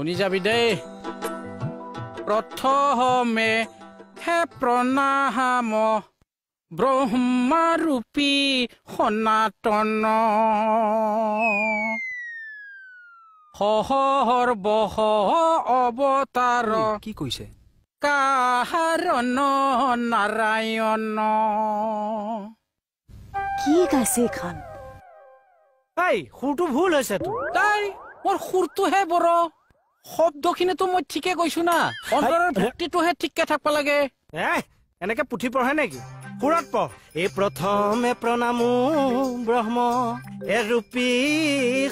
শুনি যাবি দেই প্ৰথমে হে প্ৰণাম ব্ৰহ্মাৰূপী সনাতন সহৰ্বহ অৱতাৰ কি কৈছে কাৰণ নাৰায়ণ কি গাইছে এখন এই সুৰটো ভুল হৈছে তো তাই মোৰ সুৰটোহে বৰ শব্দখিনিতো মই ঠিকে কৈছো না অন্তৰৰ ভক্তিটোহে ঠিককে থাকবা লাগে এনেকে পুথি পঢ়ে নেকি সুৰত পঢ় এই প্ৰথমে প্ৰণামো ব্ৰহ্ম এ ৰূপী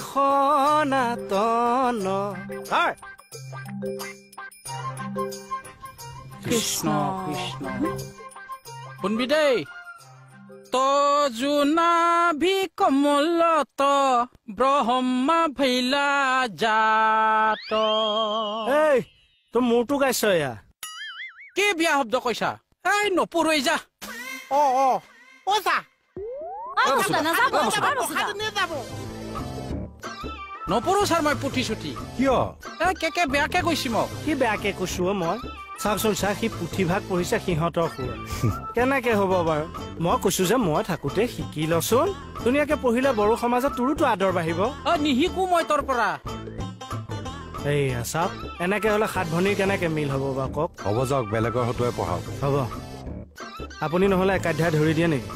সনাতন কৃষ্ণ কৃষ্ণ শুনবি দেই তজুনাভি কমলত ব্ৰহ্মা ভৈলা জাত এই তই মোৰটো গাইছ এয়া কি বিয়া শব্দ কৈছা এই নপৰৈ যা নপৰো ছাৰ মই পুঠি চুটি কিয় কে বেয়াকে কৈছি মোক কি বেয়াকে কৈছো মই চাওকচোন চা সি পুথিভাগ পঢ়িছে সিহঁতৰ সুৰ কেনেকে হ'ব বাৰু মই কৈছো যে মই থাকোতে শিকি লচোন ধুনীয়াকে পঢ়িলে বড়ো সমাজত তোৰোতো আদৰ বাঢ়িব নিশিকো মই তোৰ পৰা এইয়া চাওক এনেকে হলে সাত ভনীৰ কেনেকে মিল হ'ব বাৰু কওক হ'ব যাওক বেলেগৰ হতুৱাই পঢ়াওক হ'ব আপুনি নহলে একাধ্যায় ধৰি দিয়ে নেকি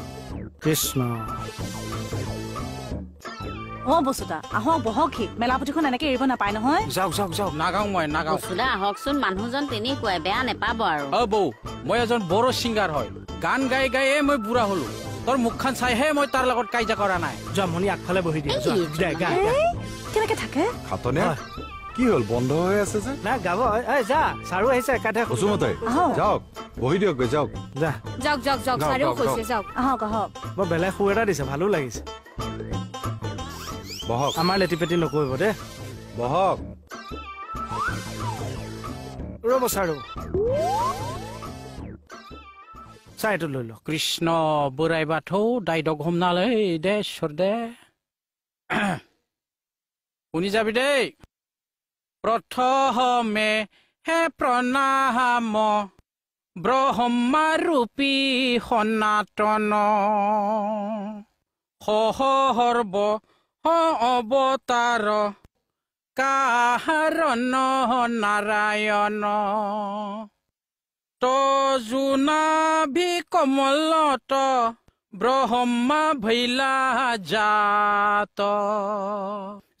কৃষ্ণ বস্তুতা আহক বহকহি মেলা পুথিখন এনেকে এৰিব নাপায় নহয় যাওক যাওক যাওক নাগাওঁ মই নাগাওঁ বস্তুদা আহকচোন মানুহজন তেনেকুৱাই বেয়া নেপাব আৰু বৌ মই এজন বড়ো ছিংগাৰ হয় গান গাই গাইয়ে মই বুঢ়া হলো তোৰ মুখখন চাইহে মই তাৰ লগত কাজিয়া কৰা নাই জমনি আগফালে বহি দিয়ে কেনেকে থাকে খাতনে কি হ'ল বন্ধ হৈ আছে যে না গাব যা চাৰু আহিছে একাধ্যায় কচুমতে যাওক বহি দিয়ক যাওক যা যাওক যাওক যাওক চাৰিও কৈছে যাওক আহক আহক বৰ বেলেগ সুৰ এটা দিছে ভালো লাগিছে বহক আমাৰ লেটি পেটি নকৰিব দে বহক ৰ'ব চাৰু চা এইটো লৈ লওক কৃষ্ণ বুঢ়াই বাথৌ দাইদক হোমনালে দে ঈশ্বৰ দে শুনি যাবি দেই প্ৰথমে হে প্ৰণাম ব্ৰহ্মাৰূপী সনাতন সহৰ্ব অৱতাৰ কাৰণ নাৰায়ণ তজুনাভি কমলত ব্ৰহ্মা ভৈলা জাত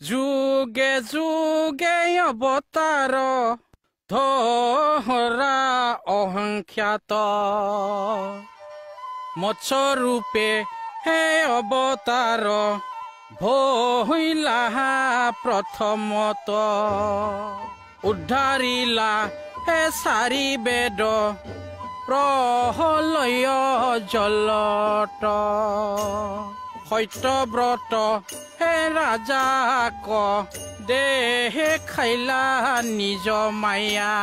যুগে যুগে অৱতাৰ ধৰা অসংখ্যাত মৎস্যৰূপে হে অৱতাৰ ভৈলা প্ৰথমত উদ্ধাৰিলা হে চাৰি বেদ প্ৰলয় জলত সত্যব্ৰত হে ৰাজাক দেহে খাইলা নিজ মায়া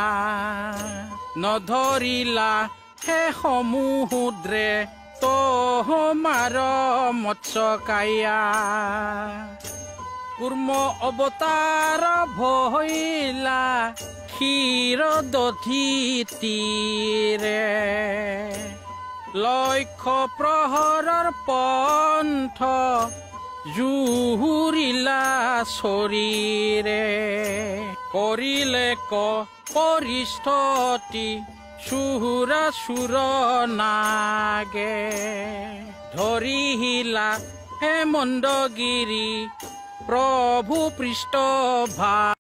নধৰিলা হে সমুদ্ৰে তোমাৰ মৎস্যকায়া কুৰ্ম অৱতাৰ ভৈলা ক্ষীৰ দধি তীৰে লক্ষ্য প্ৰহৰৰ পন্থ জুহুৰিলা শৰীৰে কৰিলে পৰিস্থিতি সুৰা সুৰ নাগে ধৰিলা হে মন্দগিৰি প্ৰভু পৃষ্ঠ ভা